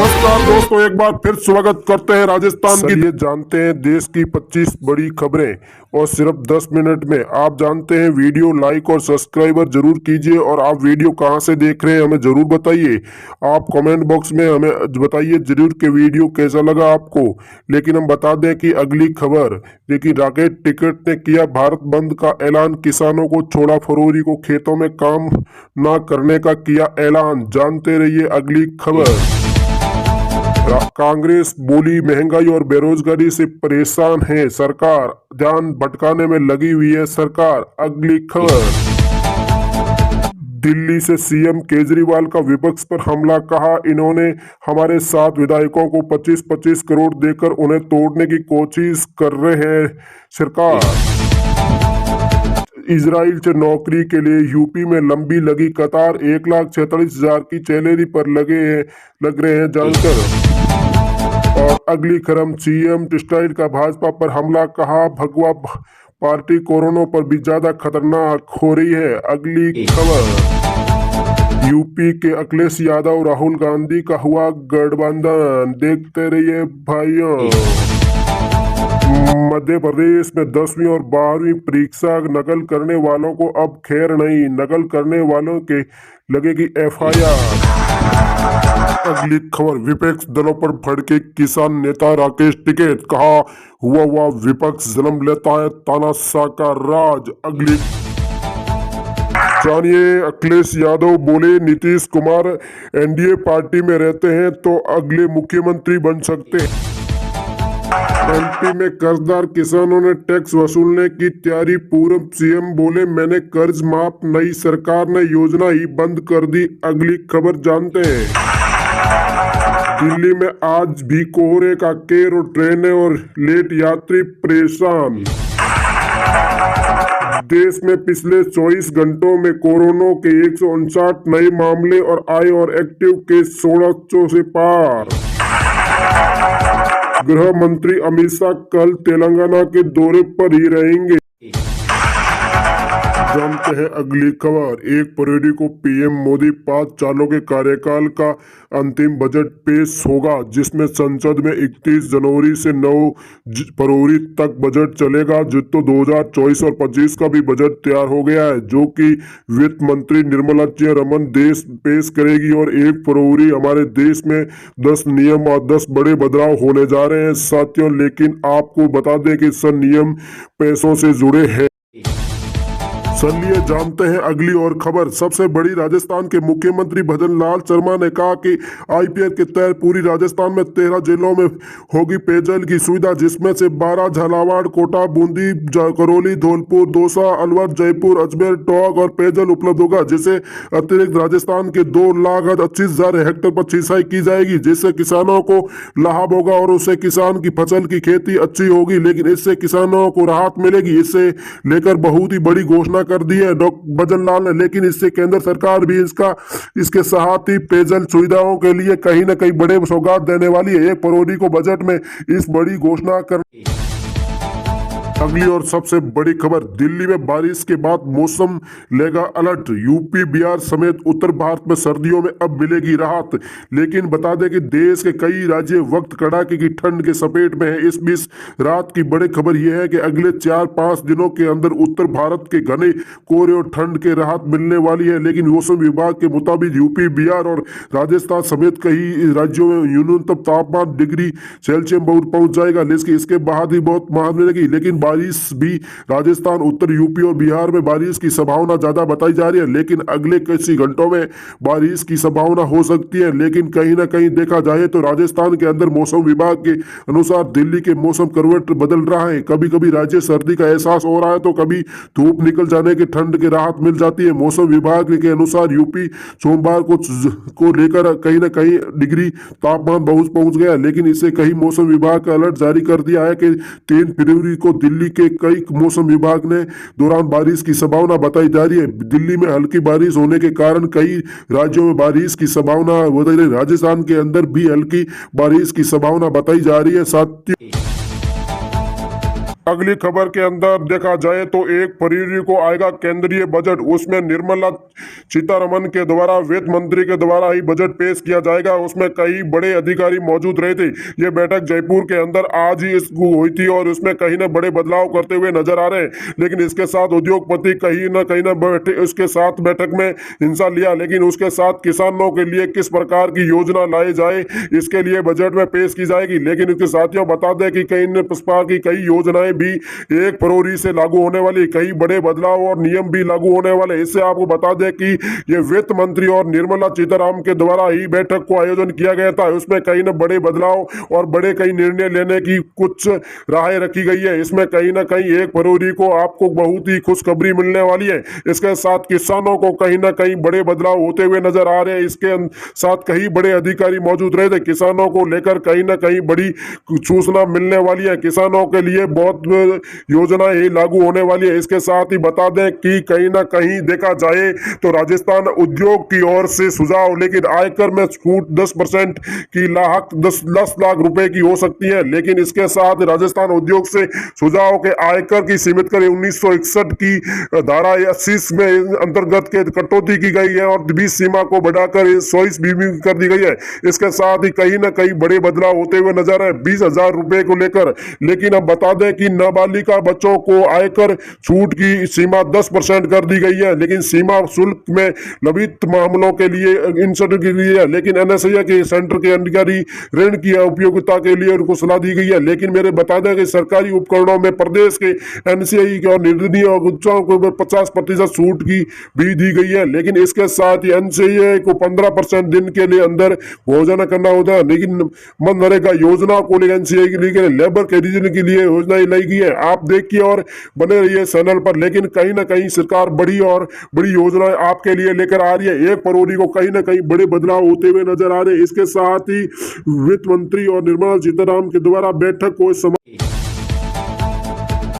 नमस्कार दोस्तों, एक बार फिर स्वागत करते हैं राजस्थान की। ये जानते हैं देश की 25 बड़ी खबरें और सिर्फ 10 मिनट में। आप जानते हैं, वीडियो लाइक और सब्सक्राइबर जरूर कीजिए। और आप वीडियो कहां से देख रहे हैं हमें जरूर बताइए। आप कमेंट बॉक्स में हमें बताइए जरूर कि वीडियो कैसा लगा आपको। लेकिन हम बता दें कि अगली खबर देखिए, रॉकेट टिकट ने किया भारत बंद का ऐलान, किसानों को छोड़ा फरवरी को खेतों में काम न करने का किया ऐलान। जानते रहिए अगली खबर। कांग्रेस बोली महंगाई और बेरोजगारी से परेशान है सरकार, ध्यान भटकाने में लगी हुई है सरकार। अगली खबर। दिल्ली से सीएम केजरीवाल का विपक्ष पर हमला, कहा इन्होंने हमारे 7 विधायकों को 25-25 करोड़ देकर उन्हें तोड़ने की कोशिश कर रहे हैं सरकार। इजराइल से नौकरी के लिए यूपी में लंबी लगी कतार, 1,46,000 की सैलरी पर लग रहे हैं जानकर। और अगली खबर, सीएम टेक्सटाइल का भाजपा पर हमला, कहा भगवा पार्टी कोरोना पर भी ज्यादा खतरनाक हो रही है। अगली खबर। यूपी के अखिलेश यादव राहुल गांधी का हुआ गठबंधन, देखते रहिए भाइयों। मध्य प्रदेश में 10वीं और 12वीं परीक्षा नकल करने वालों को अब खैर नहीं, नकल करने वालों के लगेगी एफआईआर। अगली खबर, विपक्ष दलों पर भड़के किसान नेता राकेश टिकैत, कहा हुआ विपक्ष जन्म लेता है तानाशाह का राज। अगली जानिए, अखिलेश यादव बोले नीतीश कुमार एनडीए पार्टी में रहते हैं तो अगले मुख्यमंत्री बन सकते हैं। एमपी में कर्जदार किसानों ने टैक्स वसूलने की तैयारी, पूर्व सीएम बोले मैंने कर्ज माफ, नई सरकार ने योजना ही बंद कर दी। अगली खबर जानते हैं। दिल्ली में आज भी कोहरे का कहर और ट्रेनें और लेट यात्री परेशान। देश में पिछले 24 घंटों में कोरोना के 159 नए मामले और आए और एक्टिव केस 1600 से पार। गृह मंत्री अमित शाह कल तेलंगाना के दौरे पर ही रहेंगे। जानते हैं अगली खबर। 1 फरवरी को पीएम मोदी 5 सालों के कार्यकाल का अंतिम बजट पेश होगा, जिसमें संसद में 31 जनवरी से 9 फरवरी तक बजट चलेगा। जितो 2024 और 25 का भी बजट तैयार हो गया है, जो कि वित्त मंत्री निर्मला सीतारमण देश पेश करेगी। और 1 फरवरी हमारे देश में 10 नियम और 10 बड़े बदलाव होने जा रहे हैं साथियों। लेकिन आपको बता दें कि सब नियम पैसों से जुड़े हैं। चलिए जानते हैं अगली और खबर। सबसे बड़ी, राजस्थान के मुख्यमंत्री भजन लाल शर्मा ने कहा कि आईपीएल के तहत पूरी राजस्थान में 13 जिलों में होगी पेयजल की सुविधा, जिसमें से 12 झालावाड़, कोटा, बूंदी, करौली, धौलपुर, दौसा, अलवर, जयपुर, अजमेर, टोंक और पेयजल उपलब्ध होगा। जिससे अतिरिक्त राजस्थान के 2,25,000 हेक्टेयर पर सिंचाई की जाएगी, जिससे किसानों को लाभ होगा और उससे किसान की फसल की खेती अच्छी होगी। लेकिन इससे किसानों को राहत मिलेगी, इससे लेकर बहुत ही बड़ी घोषणा कर दी है डॉक्टर भजन लाल ने। लेकिन इससे केंद्र सरकार भी इसके साथ ही पेयजल सुविधाओं के लिए कहीं न कहीं बड़े सौगात देने वाली है। 1 फरवरी को बजट में इस बड़ी घोषणा कर। अगली और सबसे बड़ी खबर, दिल्ली में बारिश के बाद मौसम लेगा अलर्ट, यूपी बिहार समेत उत्तर भारत में सर्दियों में अब मिलेगी राहत। लेकिन बता दें कि देश के कई राज्य वक्त कड़ाके की ठंड के सपेट में है। इस बीच रात की बड़ी खबर यह है कि अगले 4-5 दिनों के अंदर उत्तर भारत के घने कोहरे और ठंड के राहत मिलने वाली है। लेकिन मौसम विभाग के मुताबिक यूपी बिहार और राजस्थान समेत कई राज्यों में न्यूनतम तापमान डिग्री सेल्सियस पहुंच जाएगा। इसके बाद ही बहुत राहत मिलेगी। लेकिन बारिश भी राजस्थान, उत्तर यूपी और बिहार में बारिश की संभावना ज्यादा बताई जा रही है। लेकिन अगले कुछ ही घंटों में बारिश की संभावना हो सकती है। लेकिन कहीं ना कहीं देखा जाए तो राजस्थान के अंदर मौसम विभाग के अनुसार दिल्ली के मौसम करवट बदल रहा है। कभी कभी राज्य सर्दी का एहसास हो रहा है तो कभी धूप निकल जाने के ठंड की राहत मिल जाती है। मौसम विभाग के अनुसार यूपी सोमवार को लेकर कहीं ना कहीं डिग्री तापमान पहुंच गया। लेकिन इससे कहीं मौसम विभाग का अलर्ट जारी कर दिया है कि 3 फरवरी को दिल्ली के कई मौसम विभाग ने दौरान बारिश की संभावना बताई जा रही है। दिल्ली में हल्की बारिश होने के कारण कई राज्यों में बारिश की संभावना बताई जा रही है। राजस्थान के अंदर भी हल्की बारिश की संभावना बताई जा रही है। साथ अगली खबर के अंदर देखा जाए तो 1 फरवरी को आएगा केंद्रीय बजट। उसमें निर्मला सीतारमन के द्वारा, वित्त मंत्री के द्वारा ही बजट पेश किया जाएगा। उसमें कई बड़े अधिकारी मौजूद रहे थे। ये बैठक जयपुर के अंदर आज ही हुई थी और उसमें कहीं ना बड़े बदलाव करते हुए नजर आ रहे हैं। लेकिन इसके साथ उद्योगपति कहीं ना बैठे, उसके साथ बैठक में हिस्सा लिया। लेकिन उसके साथ किसानों के लिए किस प्रकार की योजना लाई जाए, इसके लिए बजट में पेश की जाएगी। लेकिन इसके साथियों बता दें कि कई प्रकार की कई योजनाएं भी 1 फरवरी से लागू होने वाली, कई बड़े बदलाव और नियम भी लागू होने वाले। इससे आपको बता दें कि ये वित्त मंत्री और निर्मला सीतारामन के द्वारा ही बैठक को आयोजन किया गया था। उसमें कई ना बड़े बदलाव और बड़े कई निर्णय लेने की कुछ राहें रखी गई है। इसमें कहीं ना कहीं 1 फरवरी को आपको बहुत ही खुशखबरी मिलने वाली है। इसके साथ किसानों को कहीं ना कहीं बड़े बदलाव होते हुए नजर आ रहे हैं। इसके साथ कई बड़े अधिकारी मौजूद रहे थे। किसानों को लेकर कहीं ना कहीं बड़ी सूचना मिलने वाली है। किसानों के लिए बहुत योजना ही लागू होने वाली है। इसके साथ ही बता दें कि कहीं ना कहीं देखा जाए तो राजस्थान उद्योग की ओर से सुझाव, लेकिन आयकर में छूट 10% की लाख 10 लाख रुपए की हो सकती है। लेकिन इसके साथ राजस्थान उद्योग से सुझाव के आयकर की सीमित करें 1961 की धारा 80 में अंतर्गत के कटौती की गई है और 20 सीमा को बढ़ाकर 100 बीमी कर दी गई है। इसके साथ ही कहीं ना कहीं बड़े बदलाव होते हुए नजर आए 20,000 रुपए को लेकर। लेकिन अब बता दें कि नाबालिका बच्चों को आयकर छूट की सीमा 10% कर दी गई है। लेकिन सीमा शुल्क में लंबित मामलों के लिए इंसर्ट की गई है। लेकिन एनएसए के सेंटर के अधिकारी ऋण की उपयोगिता के लिए उनको सलाह दी गई है। लेकिन मेरे बता दें कि सरकारी उपकरणों में प्रदेश के एनसीआई और निर्दलीय और उच्चों को 50% छूट की भी दी गई है। लेकिन इसके साथ ही एनसीआई को 15% दिन के लिए अंदर घोषणा करना होता है। लेकिन मनरेगा योजना को लेकर एनसीआई के लिए लेबर के के लिए योजना लाई गई है। आप देखिए और बने रहिए चैनल पर। लेकिन कहीं ना कहीं सरकार बड़ी और बड़ी योजना आपके लिए लेकर आ रही है। 1 फरवरी को कहीं ना कहीं बड़े बदलाव होते हुए नजर आ रहे हैं। इसके साथ ही वित्त मंत्री और निर्मला सीतारामन के द्वारा बैठक को समय